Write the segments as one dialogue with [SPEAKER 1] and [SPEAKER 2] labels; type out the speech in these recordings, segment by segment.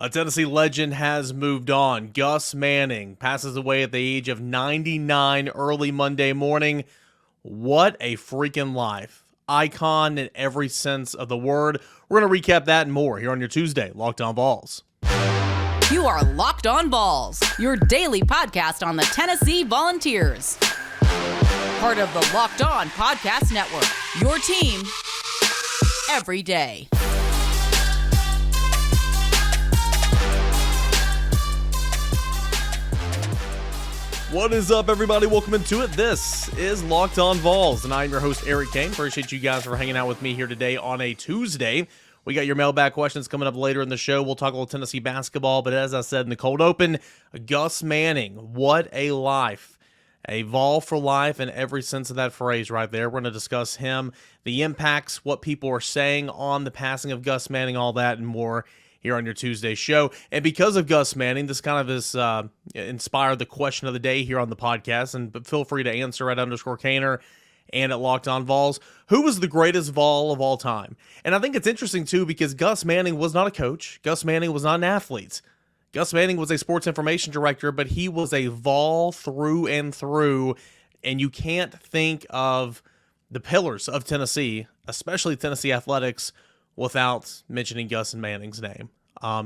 [SPEAKER 1] A Tennessee legend has moved on. Gus Manning passes away at the age of 99 early Monday morning. What a freaking life. Icon in every sense of the word. We're going to recap that and more here on your Tuesday, Locked On Vols.
[SPEAKER 2] You are Locked On Vols, your daily podcast on the Tennessee Volunteers. Part of the Locked On Podcast Network, your team every day.
[SPEAKER 1] What is up, everybody? Welcome into it. This is Locked On Vols, and I'm your host, Eric Kane. Appreciate you guys for hanging out with me here today on a Tuesday. We got your mailbag questions coming up later in the show. We'll talk a little Tennessee basketball, but as I said in the cold open, Gus Manning, what a life. A Vol for life in every sense of that phrase right there. We're going to discuss him, the impacts, what people are saying on the passing of Gus Manning, all that and more here on your Tuesday show. And because of Gus Manning, this kind of is inspired the question of the day here on the podcast. And feel free to answer at _Kaner and at Locked On Vols. Who was the greatest Vol of all time? And I think it's interesting too because Gus Manning was not a coach. Gus Manning was not an athlete. Gus Manning was a sports information director, but he was a Vol through and through. And you can't think of the pillars of Tennessee, especially Tennessee athletics, without mentioning Gus Manning's name.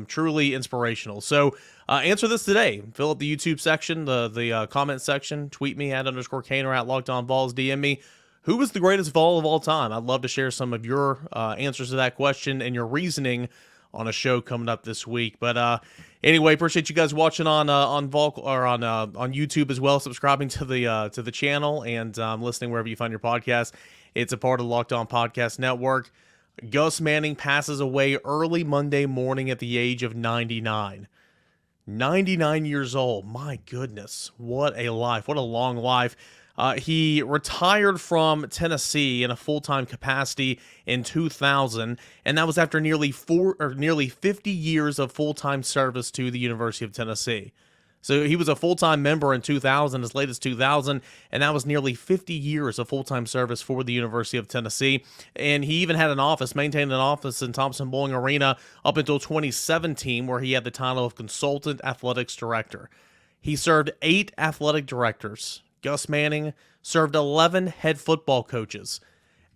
[SPEAKER 1] Truly inspirational. So answer this today. Fill up the YouTube section, the comment section. Tweet me at _Kaner at Locked On Vols. DM me. Who was the greatest Vol of all time? I'd love to share some of your answers to that question and your reasoning on a show coming up this week. But anyway, appreciate you guys watching on Vol or on YouTube as well. Subscribing to the channel and listening wherever you find your podcast. It's a part of the Locked On Podcast Network. Gus Manning passes away early Monday morning at the age of 99. 99 years old. My goodness. What a life. What a long life. He retired from Tennessee in a full-time capacity in 2000, and that was after nearly 50 years of full-time service to the University of Tennessee. So he was a full-time member in 2000, as late as 2000, and that was nearly 50 years of full-time service for the University of Tennessee. And he even had maintained an office in Thompson-Boling Arena up until 2017, where he had the title of Consultant Athletics Director. He served 8 athletic directors. Gus Manning served 11 head football coaches.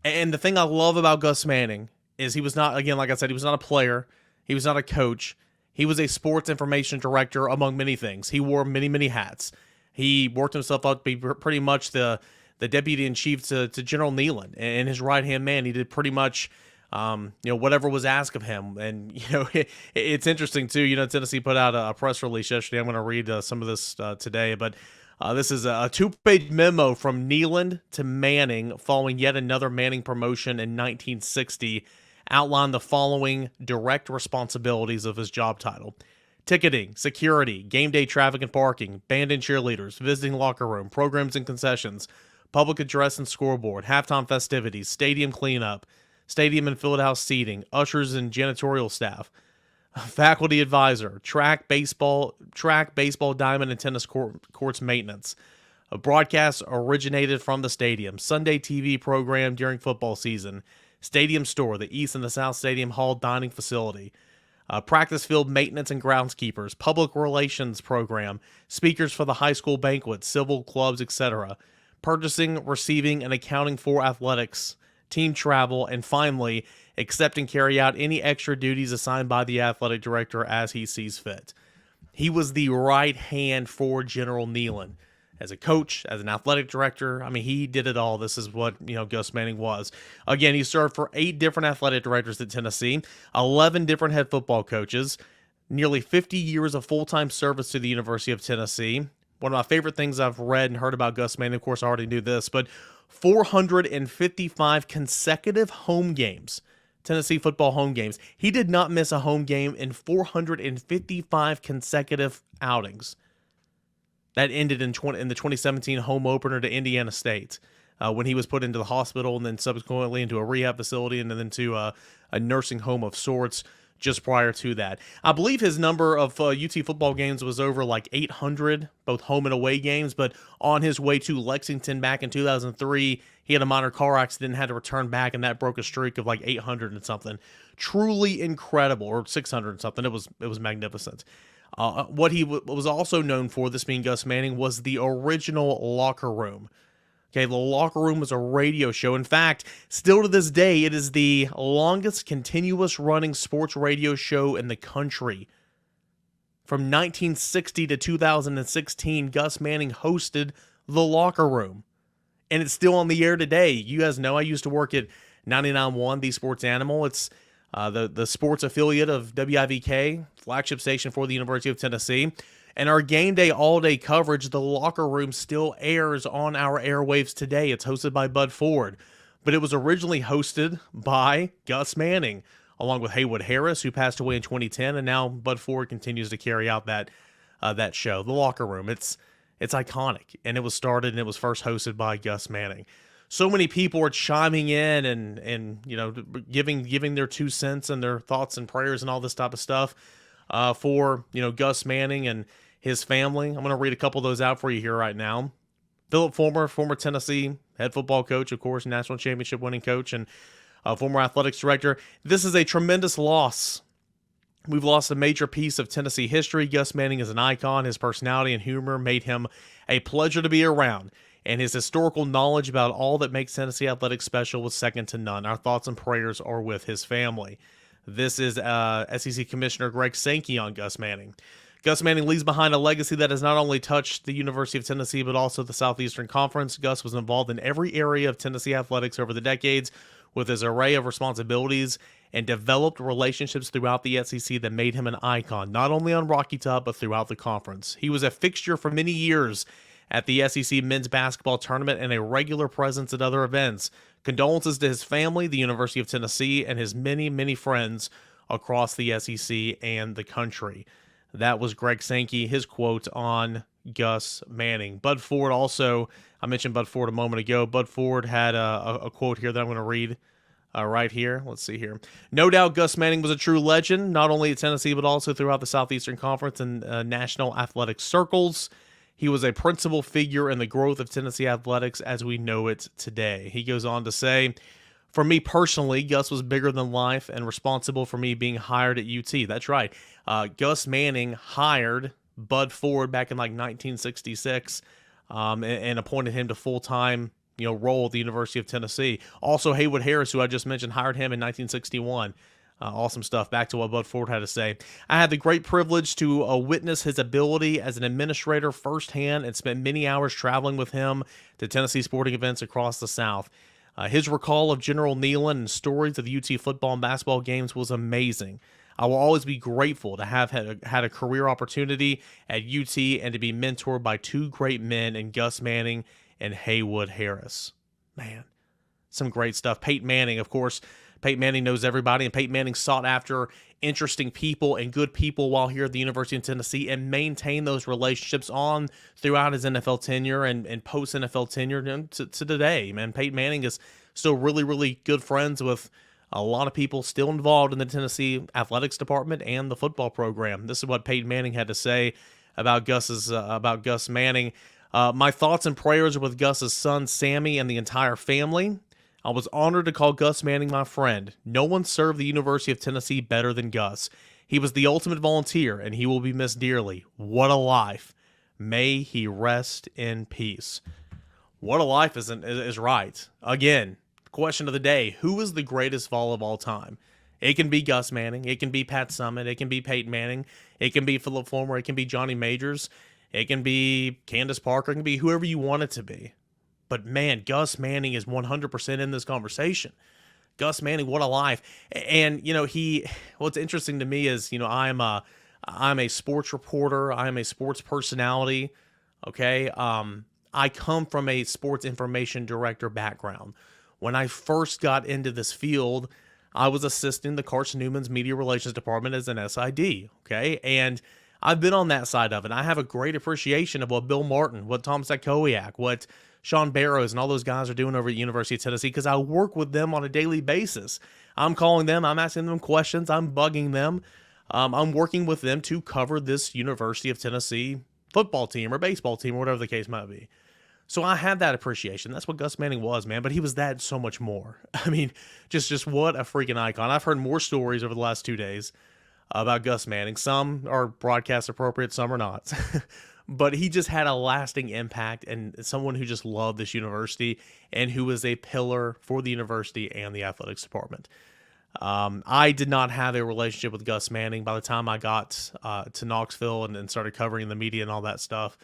[SPEAKER 1] And the thing I love about Gus Manning is he was not, again, like I said, he was not a player. He was not a coach. He was a sports information director, among many things. He wore many, many hats. He worked himself up to be pretty much the deputy in chief to General Nealon and his right-hand man. He did pretty much, whatever was asked of him. And, it's interesting, too. Tennessee put out a press release yesterday. I'm going to read some of this today. But this is a 2-page memo from Nealon to Manning following yet another Manning promotion in 1960. Outlined the following direct responsibilities of his job title: ticketing, security, game day traffic and parking, band and cheerleaders, visiting locker room, programs and concessions, public address and scoreboard, halftime festivities, stadium cleanup, stadium and field house seating, ushers and janitorial staff, faculty advisor, track, baseball, diamond and tennis courts maintenance. A broadcast originated from the stadium, Sunday TV program during football season, stadium store, the East and the South Stadium Hall dining facility, practice field maintenance and groundskeepers, public relations program, speakers for the high school banquets, civil clubs, etc., purchasing, receiving, and accounting for athletics, team travel, and finally, accept and carry out any extra duties assigned by the athletic director as he sees fit. He was the right hand for General Nealon. As a coach, as an athletic director, I mean, he did it all. This is what, Gus Manning was. Again, he served for 8 different athletic directors at Tennessee, 11 different head football coaches, nearly 50 years of full-time service to the University of Tennessee. One of my favorite things I've read and heard about Gus Manning, of course, I already knew this, but 455 consecutive home games, Tennessee football home games. He did not miss a home game in 455 consecutive outings. That ended in the 2017 home opener to Indiana State when he was put into the hospital and then subsequently into a rehab facility and then to a nursing home of sorts just prior to that. I believe his number of UT football games was over like 800, both home and away games, but on his way to Lexington back in 2003, He had a minor car accident and had to return back, and that broke a streak of like 800 and something. Truly incredible, or 600 and something. It was magnificent. What he was also known for, this being Gus Manning, was the original locker room. Okay, the locker room was a radio show. In fact, still to this day, it is the longest continuous running sports radio show in the country. From 1960 to 2016, Gus Manning hosted the locker room. And it's still on the air today. You guys know I used to work at 99.1, The Sports Animal. It's the sports affiliate of WIVK, flagship station for the University of Tennessee. And our game day, all-day coverage, the locker room still airs on our airwaves today. It's hosted by Bud Ford. But it was originally hosted by Gus Manning, along with Haywood Harris, who passed away in 2010. And now Bud Ford continues to carry out that show, the locker room. It's iconic, and it was started and it was first hosted by Gus Manning. So many people are chiming in and giving their 2 cents and their thoughts and prayers and all this type of stuff for Gus Manning and his family. I'm going to read a couple of those out for you here right now. Phillip Fulmer, former Tennessee head football coach, of course, national championship winning coach, and former athletics director. This is a tremendous loss. We've lost a major piece of Tennessee history. Gus Manning is an icon. His personality and humor made him a pleasure to be around, and his historical knowledge about all that makes Tennessee athletics special was second to none. Our thoughts and prayers are with his family. This is SEC Commissioner Greg Sankey on Gus Manning. Gus Manning leaves behind a legacy that has not only touched the University of Tennessee, but also the Southeastern Conference. Gus was involved in every area of Tennessee athletics over the decades with his array of responsibilities, and developed relationships throughout the SEC that made him an icon, not only on Rocky Top, but throughout the conference. He was a fixture for many years at the SEC men's basketball tournament and a regular presence at other events. Condolences to his family, the University of Tennessee, and his many, many friends across the SEC and the country. That was Greg Sankey, his quote on Gus Manning. Bud Ford also, I mentioned Bud Ford a moment ago. Bud Ford had a quote here that I'm going to read right here. Let's see here. No doubt Gus Manning was a true legend, not only at Tennessee, but also throughout the Southeastern Conference and national athletic circles. He was a principal figure in the growth of Tennessee athletics as we know it today. He goes on to say, for me personally, Gus was bigger than life and responsible for me being hired at UT. That's right. Gus Manning hired Bud Ford back in like 1966 and appointed him to full-time role at the University of Tennessee. Also, Haywood Harris, who I just mentioned, hired him in 1961. Awesome stuff. Back to what Bud Ford had to say. I had the great privilege to witness his ability as an administrator firsthand and spent many hours traveling with him to Tennessee sporting events across the South. His recall of General Neyland and stories of UT football and basketball games was amazing. I will always be grateful to have had a career opportunity at UT and to be mentored by two great men in Gus Manning and Haywood Harris. Man, some great stuff. Peyton Manning, of course. Peyton Manning knows everybody, and Peyton Manning sought after interesting people and good people while here at the University of Tennessee and maintained those relationships on throughout his NFL tenure and post-NFL tenure to today. Man, Peyton Manning is still really, really good friends with a lot of people still involved in the Tennessee athletics department and the football program. This is what Peyton Manning had to say about Gus Manning. My thoughts and prayers are with Gus's son, Sammy, and the entire family. I was honored to call Gus Manning my friend. No one served the University of Tennessee better than Gus. He was the ultimate volunteer, and he will be missed dearly. What a life. May he rest in peace. What a life is right. Again, question of the day, who is the greatest Vol of all time? It can be Gus Manning. It can be Pat Summitt. It can be Peyton Manning. It can be Phillip Fulmer. It can be Johnny Majors. It can be Candace Parker. It can be whoever you want it to be. But man, Gus Manning is 100% in this conversation. Gus Manning, what a life. And, what's interesting to me is, I'm a sports reporter. I'm a sports personality. Okay. I come from a sports information director background. When I first got into this field, I was assisting the Carson Newman's media relations department as an SID. Okay. And I've been on that side of it. I have a great appreciation of what Bill Martin, what Tom Sakowiak, what Sean Barrows and all those guys are doing over at the University of Tennessee because I work with them on a daily basis. I'm calling them. I'm asking them questions. I'm bugging them. I'm working with them to cover this University of Tennessee football team or baseball team or whatever the case might be. So I had that appreciation. That's what Gus Manning was, man. But he was that so much more. I mean, just what a freaking icon. I've heard more stories over the last 2 days about Gus Manning. Some are broadcast appropriate, some are not. But he just had a lasting impact, and someone who just loved this university and who was a pillar for the university and the athletics department. I did not have a relationship with Gus Manning by the time I got to Knoxville and started covering the media and all that stuff.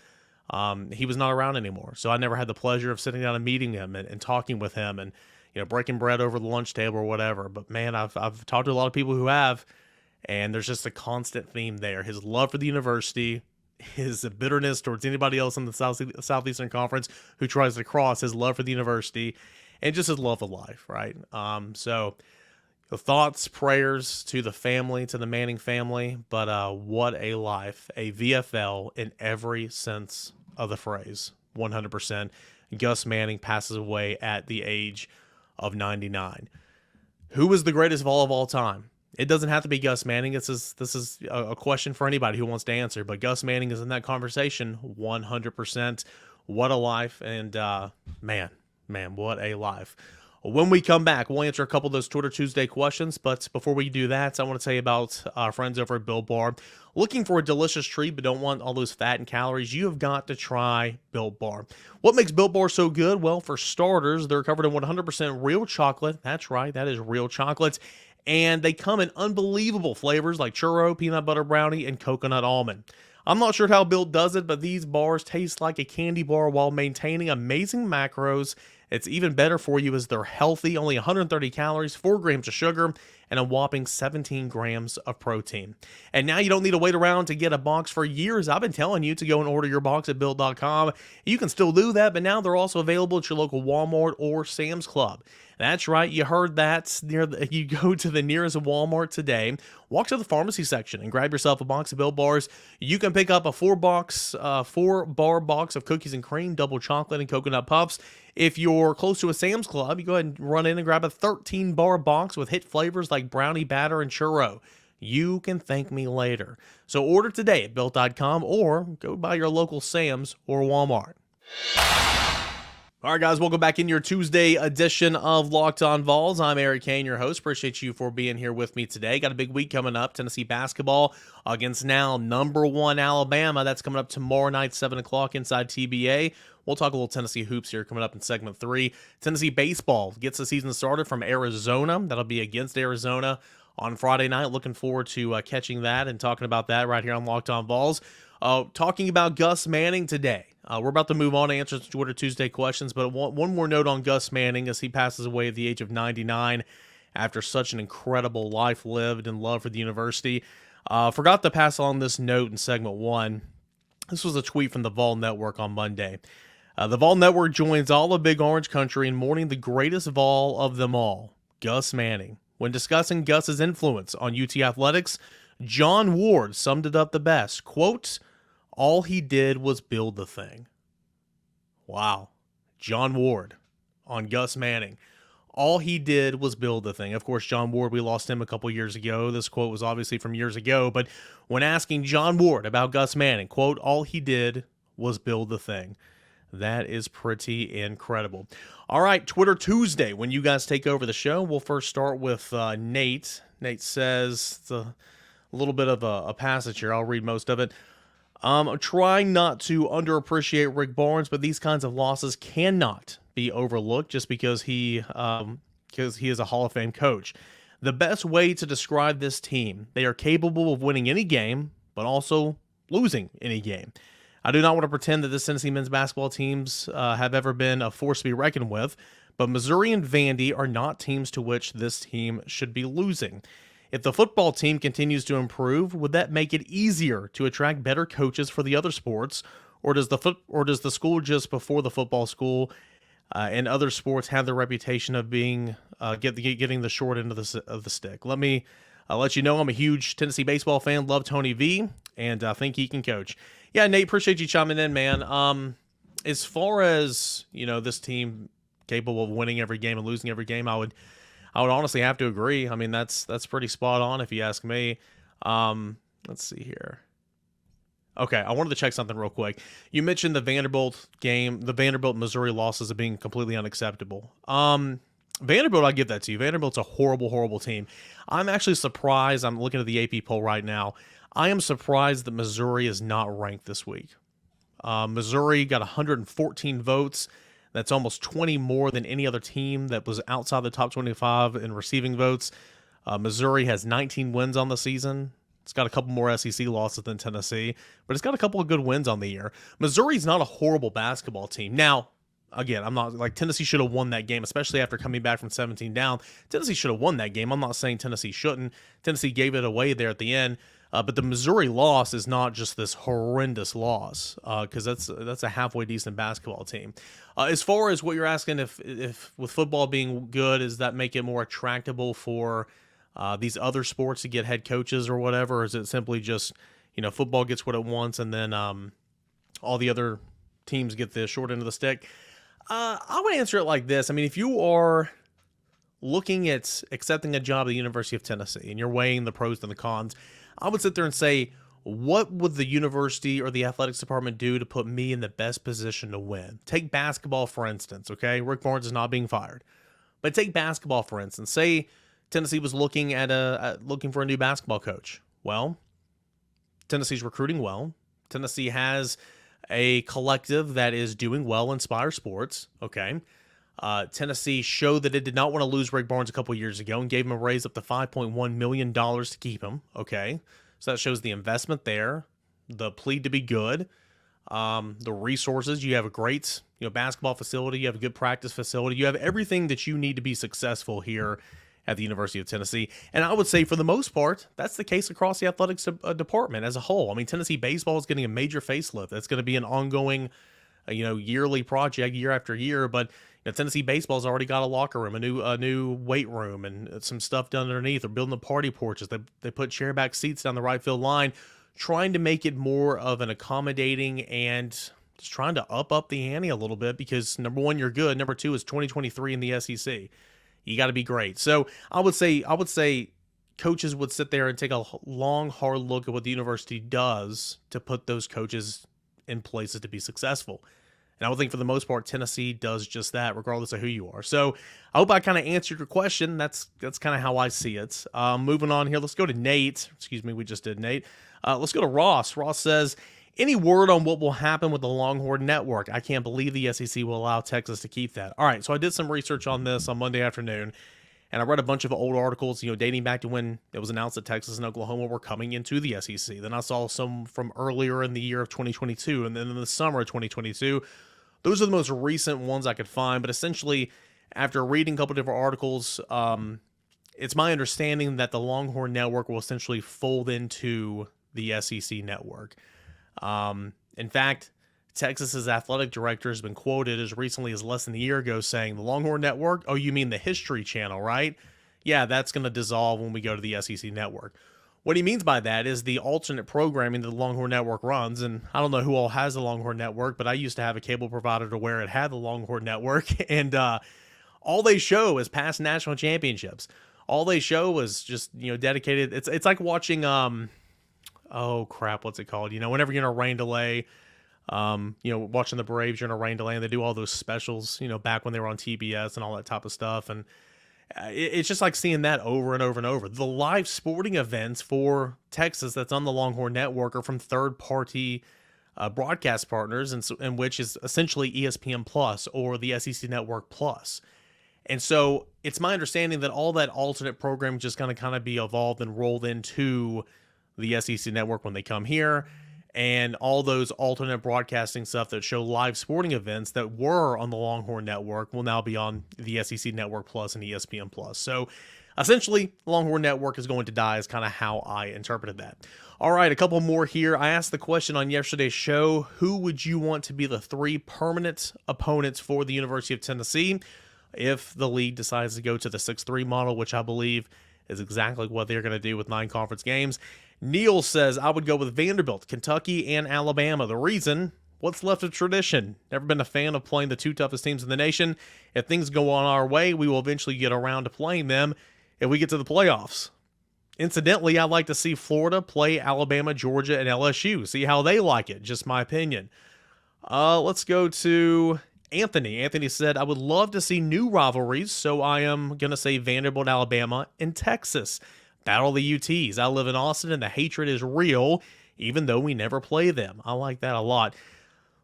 [SPEAKER 1] He was not around anymore. So I never had the pleasure of sitting down and meeting him and talking with him and, breaking bread over the lunch table or whatever. But man, I've talked to a lot of people who have, and there's just a constant theme there. His love for the university, his bitterness towards anybody else in the Southeastern Conference who tries to cross, his love for the university, and just his love of life, right? So the thoughts, prayers to the family, to the Manning family, but what a life, a VFL in every sense of the phrase, 100%. Gus Manning passes away at the age of 99. Who is the greatest Vol of all time? It doesn't have to be Gus Manning. This is a question for anybody who wants to answer, but Gus Manning is in that conversation 100%. What a life, and man, what a life. When we come back, we'll answer a couple of those Twitter Tuesday questions, but before we do that, I want to tell you about our friends over at Built Bar. Looking for a delicious treat but don't want all those fat and calories? You have got to try Built Bar. What makes Built Bar so good? Well, for starters, they're covered in 100% real chocolate. That's right, that is real chocolate. And they come in unbelievable flavors like churro, peanut butter brownie, and coconut almond. I'm not sure how Built does it, but these bars taste like a candy bar while maintaining amazing macros. It's even better for you as they're healthy, only 130 calories, 4 grams of sugar, and a whopping 17 grams of protein. And now you don't need to wait around to get a box. For years, I've been telling you to go and order your box at Built.com. You can still do that, but now they're also available at your local Walmart or Sam's Club. That's right, you heard that. You go to the nearest Walmart today, walk to the pharmacy section and grab yourself a box of Built Bars. You can pick up a 4-bar box of cookies and cream, double chocolate, and coconut puffs. If you're close to a Sam's Club, you go ahead and run in and grab a 13-bar box with hit flavors like brownie batter and churro. You can thank me later. So order today at Built.com or go by your local Sam's or Walmart. All right, guys, welcome back in your Tuesday edition of Locked On Vols. I'm Eric Kane, your host. Appreciate you for being here with me today. Got a big week coming up. Tennessee basketball against now number 1 Alabama. That's coming up tomorrow night, 7 o'clock inside TBA. We'll talk a little Tennessee hoops here coming up in segment 3. Tennessee baseball gets the season started from Arizona. That'll be against Arizona on Friday night. Looking forward to catching that and talking about that right here on Locked On Vols. Talking about Gus Manning today. We're about to move on to answer some Twitter Tuesday questions, but one more note on Gus Manning as he passes away at the age of 99 after such an incredible life lived and love for the university. Forgot to pass on this note in segment 1. This was a tweet from the Vol Network on Monday. The Vol Network joins all of Big Orange Country in mourning the greatest Vol of them all, Gus Manning. When discussing Gus's influence on UT athletics, John Ward summed it up the best. Quote, "All he did was build the thing." Wow. John Ward on Gus Manning. All he did was build the thing. Of course, John Ward, we lost him a couple years ago. This quote was obviously from years ago, but when asking John Ward about Gus Manning, quote, "All he did was build the thing." That is pretty incredible. All right, Twitter Tuesday, when you guys take over the show, we'll first start with Nate. Nate says, it's a little bit of a passage here. I'll read most of it. I'm trying not to underappreciate Rick Barnes, but these kinds of losses cannot be overlooked just because he is a Hall of Fame coach. The best way to describe this team, they are capable of winning any game, but also losing any game. I do not want to pretend that this Tennessee men's basketball teams have ever been a force to be reckoned with, but Missouri and Vandy are not teams to which this team should be losing. If the football team continues to improve, would that make it easier to attract better coaches for the other sports, or does the school just before the football school and other sports have the reputation of being getting the short end of the stick? Let me let you know I'm a huge Tennessee baseball fan. Love Tony V, and I think he can coach. Yeah, Nate, appreciate you chiming in, man. As far as this team capable of winning every game and losing every game, I would honestly have to agree. I mean, that's pretty spot on if you ask me. Let's see here. Okay, I wanted to check something real quick. You mentioned the Vanderbilt game, the Vanderbilt-Missouri losses as being completely unacceptable. Vanderbilt, I give that to you. Vanderbilt's a horrible, horrible team. I'm actually surprised. I'm looking at the AP poll right now. I am surprised that Missouri is not ranked this week. Missouri got 114 votes. That's almost 20 more than any other team that was outside the top 25 in receiving votes. Missouri has 19 wins on the season. It's got a couple more SEC losses than Tennessee, but it's got a couple of good wins on the year. Missouri's not a horrible basketball team. Now, again, I'm not like Tennessee should have won that game, especially after coming back from 17 down. Tennessee should have won that game. I'm not saying Tennessee shouldn't. Tennessee gave it away there at the end. But the Missouri loss is not just this horrendous loss, because that's a halfway decent basketball team. As far as what you're asking, if with football being good, does that make it more attractable for these other sports to get head coaches or whatever? Or is it simply just, football gets what it wants and then all the other teams get the short end of the stick? I would answer it like this. I mean, if you are looking at accepting a job at the University of Tennessee and you're weighing the pros and the cons, I would sit there and say, what would the university or the athletics department do to put me in the best position to win? Take basketball, for instance, okay? Rick Barnes is not being fired. But take basketball, for instance. Say Tennessee was looking looking for a new basketball coach. Well, Tennessee's recruiting well. Tennessee has a collective that is doing well in Spire Sports, okay? Tennessee showed that it did not want to lose Rick Barnes a couple years ago and gave him a raise up to $5.1 million to keep him. Okay. So that shows the investment there, the plea to be good, the resources. You have a great, basketball facility. You have a good practice facility. You have everything that you need to be successful here at the University of Tennessee. And I would say for the most part, that's the case across the athletics department as a whole. I mean, Tennessee baseball is getting a major facelift. That's going to be an ongoing, yearly project year after year, but Tennessee baseball's already got a locker room, a new weight room, and some stuff done underneath. They're building the party porches. They put chairback seats down the right field line, trying to make it more of an accommodating and just trying to up the ante a little bit because, number one, you're good. Number two is 2023 in the SEC. You got to be great. So I would say coaches would sit there and take a long, hard look at what the university does to put those coaches in places to be successful. And I would think for the most part, Tennessee does just that, regardless of who you are. So I hope I kind of answered your question. That's kind of how I see it. Moving on here, let's go to Nate. Excuse me, we just did Nate. Let's go to Ross. Ross says, any word on what will happen with the Longhorn Network? I can't believe the SEC will allow Texas to keep that. All right, so I did some research on this on Monday afternoon, and I read a bunch of old articles, dating back to when it was announced that Texas and Oklahoma were coming into the SEC. Then I saw some from earlier in the year of 2022, and then in the summer of 2022. Those are the most recent ones I could find, but essentially, after reading a couple different articles, it's my understanding that the Longhorn Network will essentially fold into the SEC network. In fact, Texas's athletic director has been quoted as recently as less than a year ago saying, the Longhorn Network? Oh, you mean the History Channel, right? Yeah, that's going to dissolve when we go to the SEC network. What he means by that is the alternate programming that the Longhorn Network runs, and I don't know who all has the Longhorn Network, but I used to have a cable provider to where it had the Longhorn Network, and all they show is past national championships. All they show is just, dedicated. It's like watching, oh crap, what's it called? Whenever you're in a rain delay, watching the Braves, you're in a rain delay, and they do all those specials, back when they were on TBS and all that type of stuff, and it's just like seeing that over and over and over. The live sporting events for Texas that's on the Longhorn Network are from third-party broadcast partners, and which is essentially ESPN Plus or the SEC Network Plus. And so it's my understanding that all that alternate programming just going to kind of be evolved and rolled into the SEC Network when they come here. And all those alternate broadcasting stuff that show live sporting events that were on the Longhorn Network will now be on the SEC Network Plus and ESPN Plus. So essentially, Longhorn Network is going to die is kind of how I interpreted that. All right, a couple more here. I asked the question on yesterday's show, who would you want to be the 3 permanent opponents for the University of Tennessee if the league decides to go to the 6-3 model, which I believe is exactly what they're going to do with 9 conference games. Neil says, I would go with Vanderbilt, Kentucky, and Alabama. The reason, what's left of tradition? Never been a fan of playing the 2 toughest teams in the nation. If things go on our way, we will eventually get around to playing them if we get to the playoffs. Incidentally, I'd like to see Florida play Alabama, Georgia, and LSU. See how they like it. Just my opinion. Let's go to Anthony. Anthony said, I would love to see new rivalries, so I am going to say Vanderbilt, Alabama, and Texas. Battle the UTs. I live in Austin, and the hatred is real, even though we never play them. I like that a lot.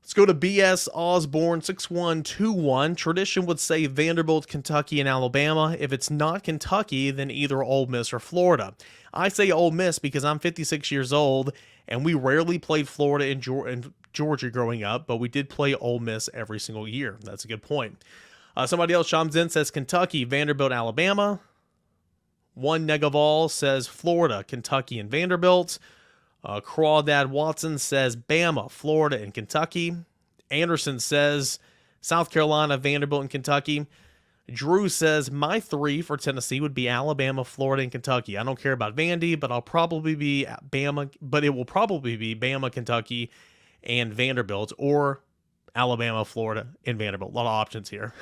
[SPEAKER 1] Let's go to BS Osborne 6121. Tradition would say Vanderbilt, Kentucky, and Alabama. If it's not Kentucky, then either Ole Miss or Florida. I say Ole Miss because I'm 56 years old, and we rarely played Florida and Georgia growing up, but we did play Ole Miss every single year. That's a good point. Somebody else chimes in, says Kentucky, Vanderbilt, Alabama. One Negaval says Florida, Kentucky, and Vanderbilt. Crawdad Watson says Bama, Florida, and Kentucky. Anderson says South Carolina, Vanderbilt, and Kentucky. Drew says my 3 for Tennessee would be Alabama, Florida, and Kentucky. I don't care about Vandy, but I'll probably be Bama, but it will probably be Bama, Kentucky, and Vanderbilt, or Alabama, Florida, and Vanderbilt. A lot of options here.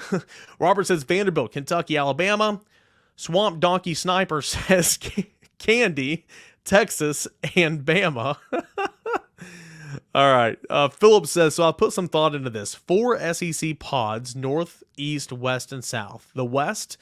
[SPEAKER 1] Robert says Vanderbilt, Kentucky, Alabama. Swamp Donkey Sniper says Candy, Texas, and Bama. All right. Philip says, so I'll put some thought into this. 4 SEC pods, North, East, West, and South. The West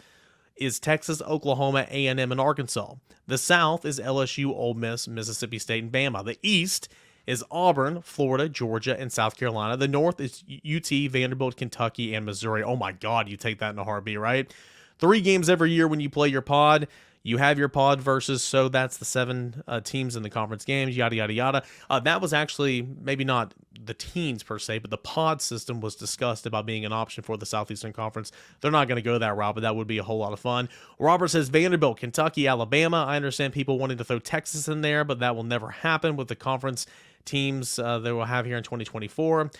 [SPEAKER 1] is Texas, Oklahoma, A&M, and Arkansas. The South is LSU, Ole Miss, Mississippi State, and Bama. The East is Auburn, Florida, Georgia, and South Carolina. The North is UT, Vanderbilt, Kentucky, and Missouri. Oh my God, you take that in a heartbeat, right? 3 games every year when you play your pod. You have your pod versus, so that's the 7 teams in the conference games, yada, yada, yada. That was actually maybe not the teams per se, but the pod system was discussed about being an option for the Southeastern Conference. They're not going to go that route, but that would be a whole lot of fun. Robert says Vanderbilt, Kentucky, Alabama. I understand people wanting to throw Texas in there, but that will never happen with the conference teams they will have here in 2024.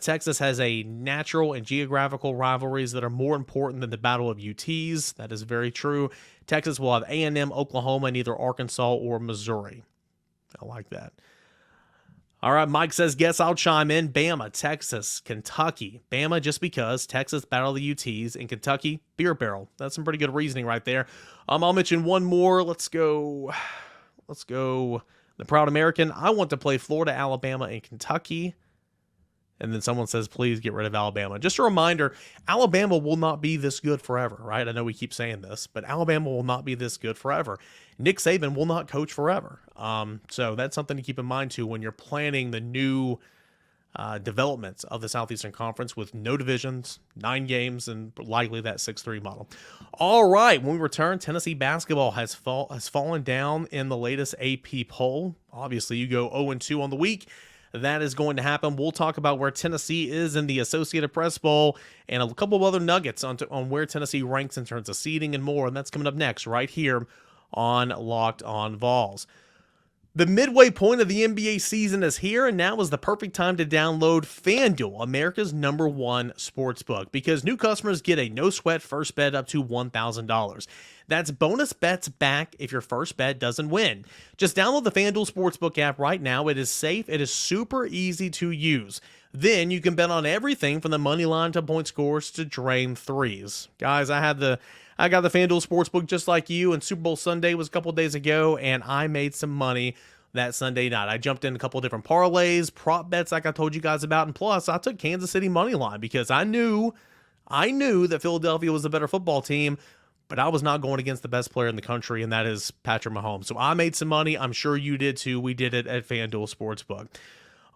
[SPEAKER 1] Texas has a natural and geographical rivalries that are more important than the Battle of UTs. That is very true. Texas will have A&M, Oklahoma, and either Arkansas or Missouri. I like that. All right, Mike says, guess I'll chime in. Bama, Texas, Kentucky. Bama just because, Texas, Battle of the UTs, and Kentucky, Beer Barrel. That's some pretty good reasoning right there. I'll mention one more. Let's go. The Proud American. I want to play Florida, Alabama, and Kentucky. And then someone says, please get rid of Alabama. Just a reminder, Alabama will not be this good forever, right? I know we keep saying this, but Alabama will not be this good forever. Nick Saban will not coach forever. So that's something to keep in mind, too, when you're planning the new developments of the Southeastern Conference with no divisions, 9 games, and likely that 6-3 model. All right, when we return, Tennessee basketball has fallen down in the latest AP poll. Obviously, you go 0-2 on the week. That is going to happen. We'll talk about where Tennessee is in the Associated Press Bowl and a couple of other nuggets on where Tennessee ranks in terms of seeding and more. And that's coming up next right here on Locked On Vols. The midway point of the NBA season is here, and now is the perfect time to download FanDuel, America's #1 sportsbook, because new customers get a no-sweat first bet up to $1,000. That's bonus bets back if your first bet doesn't win. Just download the FanDuel Sportsbook app right now. It is safe. It is super easy to use. Then you can bet on everything from the money line to point scores to drain threes. Guys, I got the FanDuel Sportsbook just like you, and Super Bowl Sunday was a couple days ago, and I made some money that Sunday night. I jumped in a couple of different parlays, prop bets like I told you guys about, and plus I took Kansas City money line because I knew that Philadelphia was a better football team, but I was not going against the best player in the country, and that is Patrick Mahomes. So I made some money. I'm sure you did too. We did it at FanDuel Sportsbook.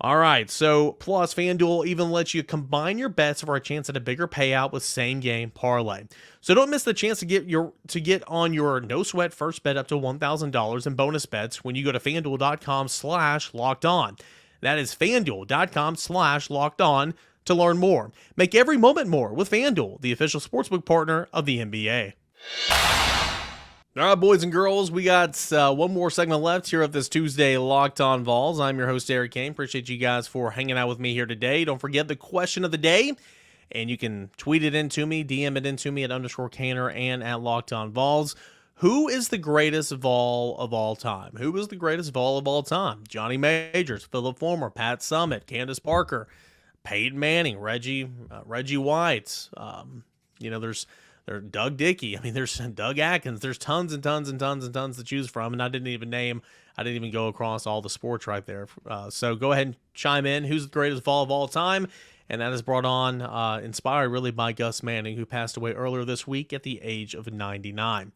[SPEAKER 1] All right, so plus FanDuel even lets you combine your bets for a chance at a bigger payout with same-game parlay. So don't miss the chance to get on your no-sweat first bet up to $1,000 in bonus bets when you go to FanDuel.com/lockedon. That is FanDuel.com/lockedon to learn more. Make every moment more with FanDuel, the official sportsbook partner of the NBA. All right, boys and girls, we got one more segment left here of this Tuesday Locked On Vols. I'm your host, Eric Kane. Appreciate you guys for hanging out with me here today. Don't forget the question of the day, and you can tweet it into me, DM it into me at _Kaner and at Locked On Vols. Who is the greatest Vol of all time? Who is the greatest Vol of all time? Johnny Majors, Phillip Fulmer, Pat Summitt, Candace Parker, Peyton Manning, Reggie White. There's There's Doug Dickey. I mean, there's Doug Atkins. There's tons and tons and tons and tons to choose from, and I didn't even go across all the sports right there. So go ahead and chime in. Who's the greatest Vol of all time? And that is brought on, inspired really by Gus Manning, who passed away earlier this week at the age of 99.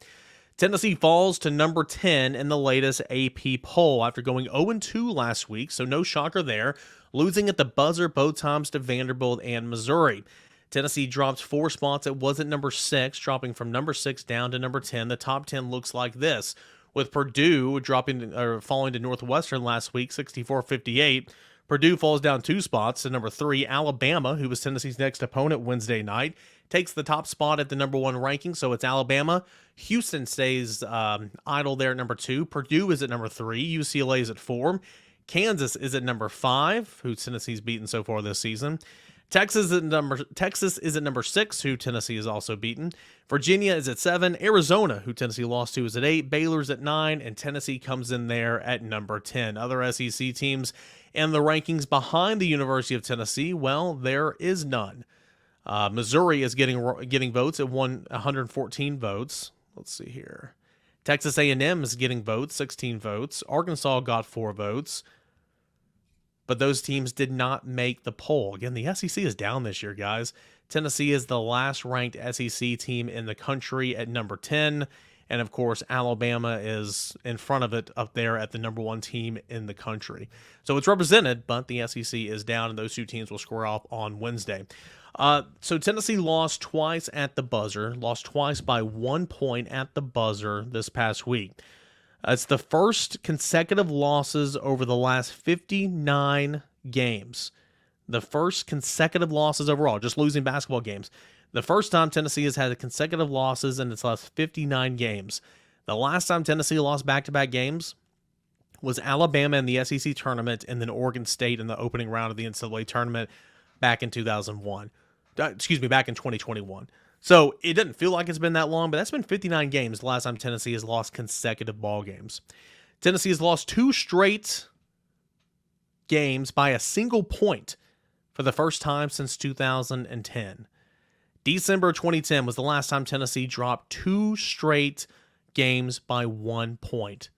[SPEAKER 1] Tennessee falls to number 10 in the latest AP poll after going 0-2 last week, so no shocker there, losing at the buzzer both times to Vanderbilt and Missouri. Tennessee dropped 4 spots. It was at number 6, dropping from number 6 down to number 10. The top 10 looks like this, with Purdue falling to Northwestern last week, 64-58. Purdue falls down 2 spots to number 3. Alabama, who was Tennessee's next opponent Wednesday night, takes the top spot at the number 1 ranking, so it's Alabama. Houston stays idle there at number 2. Purdue is at number 3. UCLA is at 4. Kansas is at number 5, who Tennessee's beaten so far this season. Texas is at number 6, who Tennessee has also beaten. Virginia is at 7. Arizona, who Tennessee lost to, is at 8. Baylor's at 9, and Tennessee comes in there at number 10. Other SEC teams in the rankings behind the University of Tennessee, well, there is none. Missouri is getting votes at 114 votes. Let's see here. Texas A&M is getting votes, 16 votes. Arkansas got 4 votes. But those teams did not make the poll. Again, the SEC is down this year, guys. Tennessee is the last ranked SEC team in the country at number 10. And, of course, Alabama is in front of it up there at the number 1 team in the country. So it's represented, but the SEC is down, and those 2 teams will square off on Wednesday. So Tennessee lost twice at the buzzer, lost twice by 1 point at the buzzer this past week. It's the first consecutive losses over the last 59 games. The first consecutive losses overall, just losing basketball games. The first time Tennessee has had consecutive losses in its last 59 games. The last time Tennessee lost back-to-back games was Alabama in the SEC tournament and then Oregon State in the opening round of the NCAA tournament back in 2001. Back in 2021. So it doesn't feel like it's been that long, but that's been 59 games the last time Tennessee has lost consecutive ball games. Tennessee has lost 2 straight games by a single point for the first time since 2010. December 2010 was the last time Tennessee dropped 2 straight games by 1 point.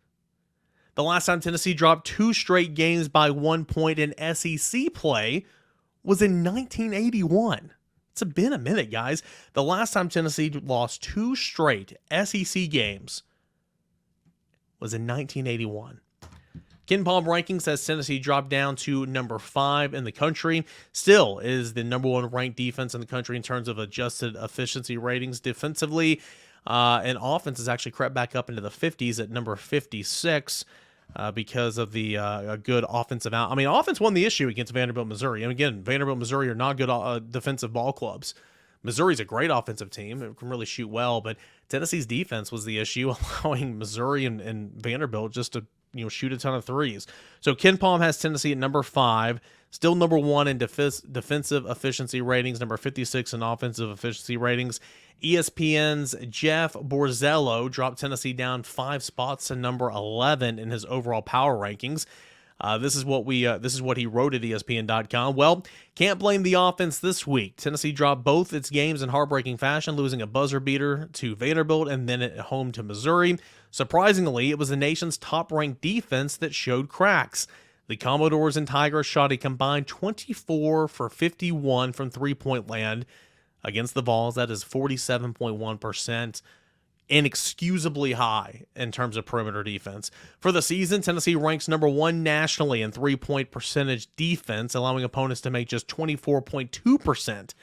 [SPEAKER 1] The last time Tennessee dropped 2 straight games by 1 point in SEC play was in 1981. It's been a minute, guys. The last time Tennessee lost 2 straight SEC games was in 1981. KenPom ranking says Tennessee dropped down to number 5 in the country. Still is the number 1 ranked defense in the country in terms of adjusted efficiency ratings defensively. And offense has actually crept back up into the 50s at number 56 because of the good offensive out. I mean, offense won the issue against Vanderbilt, Missouri. And again, Vanderbilt, Missouri are not good defensive ball clubs. Missouri's a great offensive team. It can really shoot well, but Tennessee's defense was the issue, allowing Missouri and Vanderbilt just to shoot a ton of threes. So KenPom has Tennessee at number 5, still number 1 in defensive efficiency ratings, number 56 in offensive efficiency ratings. ESPN's Jeff Borzello dropped Tennessee down 5 spots to number 11 in his overall power rankings. This is what he wrote at ESPN.com. Well, can't blame the offense this week. Tennessee dropped both its games in heartbreaking fashion, losing a buzzer beater to Vanderbilt and then at home to Missouri. Surprisingly, it was the nation's top-ranked defense that showed cracks. The Commodores and Tigers shot a combined 24 for 51 from three-point land against the Vols. That is 47.1%. Inexcusably high in terms of perimeter defense. For the season, Tennessee ranks number 1 nationally in three-point percentage defense, allowing opponents to make just 24.2%.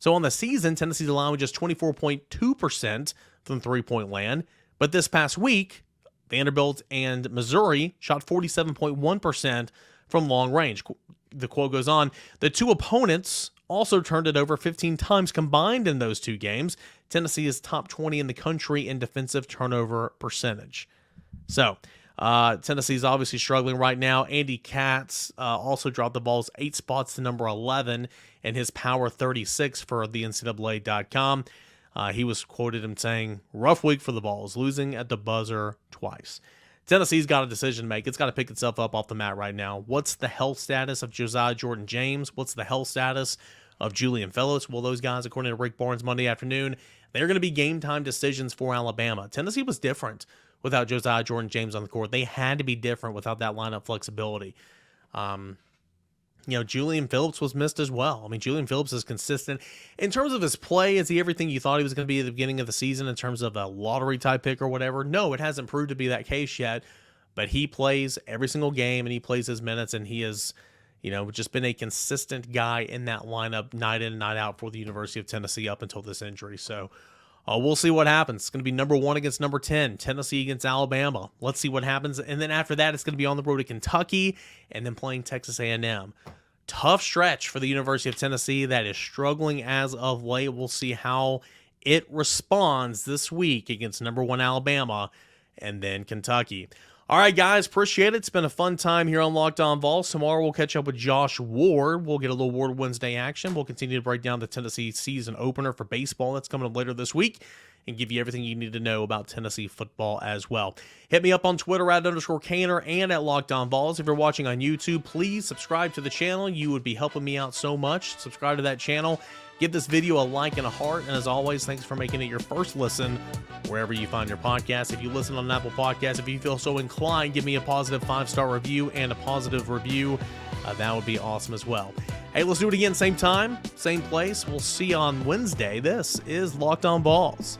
[SPEAKER 1] So on the season, Tennessee's allowing just 24.2% from three-point land. But this past week, Vanderbilt and Missouri shot 47.1% from long range. The quote goes on, the 2 opponents also turned it over 15 times combined in those 2 games. Tennessee is top 20 in the country in defensive turnover percentage. So, Tennessee's obviously struggling right now. Andy Katz also dropped the Vols 8 spots to number 11 in his Power 36 for the NCAA.com. He was quoted him saying, rough week for the Vols, losing at the buzzer twice. Tennessee's got a decision to make. It's got to pick itself up off the mat right now. What's the health status of Josiah Jordan-James? What's the health status of Julian Phillips. Well, those guys, according to Rick Barnes Monday afternoon, they're going to be game time decisions for Alabama. Tennessee was different without Josiah Jordan-James on the court. They had to be different without that lineup flexibility. Julian Phillips was missed as well. I mean, Julian Phillips is consistent. In terms of his play, is he everything you thought he was going to be at the beginning of the season in terms of a lottery-type pick or whatever? No, it hasn't proved to be that case yet, but he plays every single game, and he plays his minutes, and he has, just been a consistent guy in that lineup night in and night out for the University of Tennessee up until this injury. So we'll see what happens. It's going to be number 1 against number 10, Tennessee against Alabama. Let's see what happens. And then after that, it's going to be on the road to Kentucky and then playing Texas A&M. Tough stretch for the University of Tennessee that is struggling as of late. We'll see how it responds this week against number 1 Alabama and then Kentucky. All right, guys, appreciate it. It's been a fun time here on Locked On Vols. Tomorrow we'll catch up with Josh Ward. We'll get a little Ward Wednesday action. We'll continue to break down the Tennessee season opener for baseball that's coming up later this week and give you everything you need to know about Tennessee football as well. Hit me up on Twitter @_Caner and at Locked On Vols. If you're watching on YouTube, please subscribe to the channel. You would be helping me out so much. Subscribe to that channel. Give this video a like and a heart. And as always, thanks for making it your first listen wherever you find your podcast. If you listen on Apple Podcasts, if you feel so inclined, give me a positive 5-star review and a positive review. That would be awesome as well. Hey, let's do it again. Same time, same place. We'll see you on Wednesday. This is Locked On Vols.